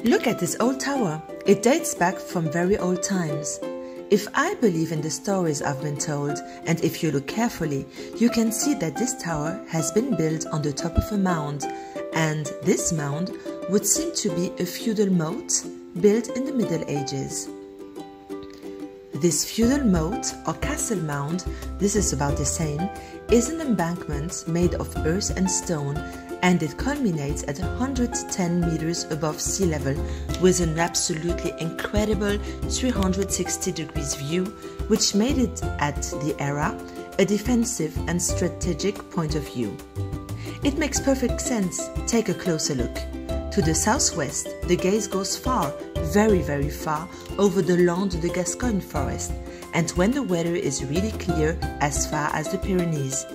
Look at this old tower. It dates back from very old times. If I believe in the stories I've been told, and if you look carefully, you can see that this tower has been built on the top of a mound, and this mound would seem to be a feudal moat built in the Middle Ages. This feudal moat or castle mound, this is about the same, is an embankment made of earth and stone, and it culminates at 110 meters above sea level with an absolutely incredible 360 degrees view, which made it at the era a defensive and strategic point of view. It makes perfect sense. Take a closer look. To the southwest, the gaze goes far, very far, over the Landes de Gascogne forest, and when the weather is really clear, as far as the Pyrenees.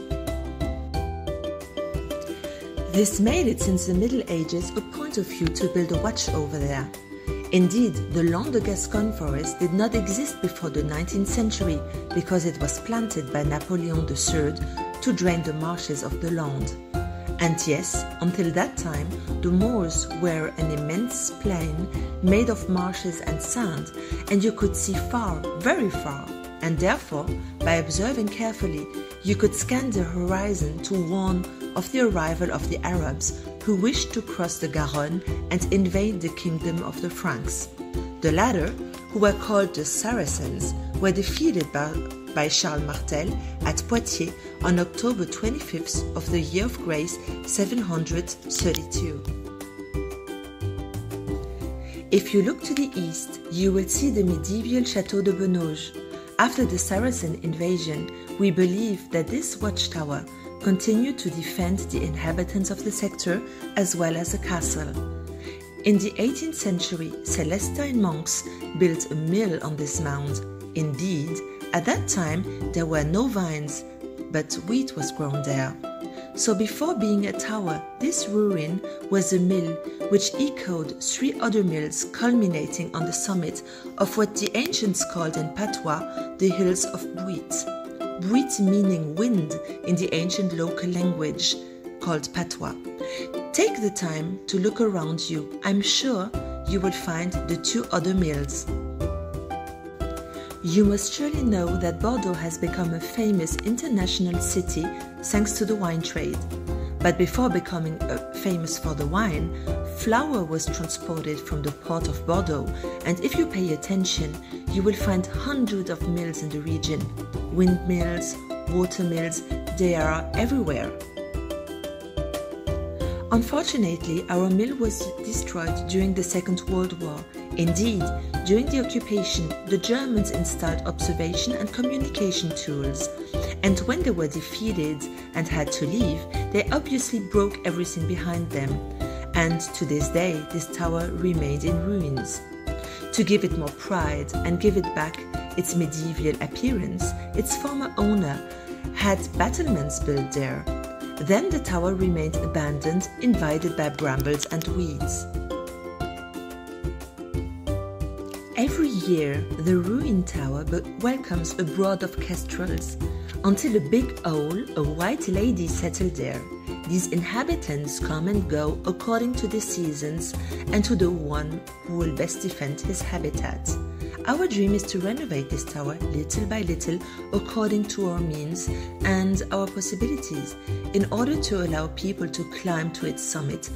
This made it since the Middle Ages a point of view to build a watch over there. Indeed, the Landes de Gascogne forest did not exist before the 19th century because it was planted by Napoleon III to drain the marshes of the Landes. And yes, until that time, the moors were an immense plain made of marshes and sand, and you could see far, very far, and therefore, by observing carefully, you could scan the horizon to warn of the arrival of the Arabs who wished to cross the Garonne and invade the kingdom of the Franks. The latter, who were called the Saracens, were defeated by Charles Martel at Poitiers on October 25th of the year of grace 732. If you look to the east, you will see the medieval Château de Benauge. After the Saracen invasion, we believe that this watchtower continued to defend the inhabitants of the sector as well as a castle. In the 18th century, Celestine monks built a mill on this mound. Indeed, at that time there were no vines, but wheat was grown there. So before being a tower, this ruin was a mill which echoed 3 other mills culminating on the summit of what the ancients called in patois the hills of Buit. Buit meaning wind in the ancient local language called patois. Take the time to look around you. I'm sure you will find the 2 other mills. You must surely know that Bordeaux has become a famous international city thanks to the wine trade. But before becoming famous for the wine, flour was transported from the port of Bordeaux, and if you pay attention, you will find hundreds of mills in the region. Windmills, water mills, they are everywhere. Unfortunately, our mill was destroyed during the Second World War. Indeed, during the occupation, the Germans installed observation and communication tools, and when they were defeated and had to leave, they obviously broke everything behind them, and to this day this tower remained in ruins. To give it more pride and give it back its medieval appearance, its former owner had battlements built there. Then the tower remained abandoned, invaded by brambles and weeds. Every year, the ruined tower welcomes a brood of kestrels, until a big owl, a white lady, settled there. These inhabitants come and go according to the seasons and to the one who will best defend his habitat. Our dream is to renovate this tower little by little according to our means and our possibilities in order to allow people to climb to its summit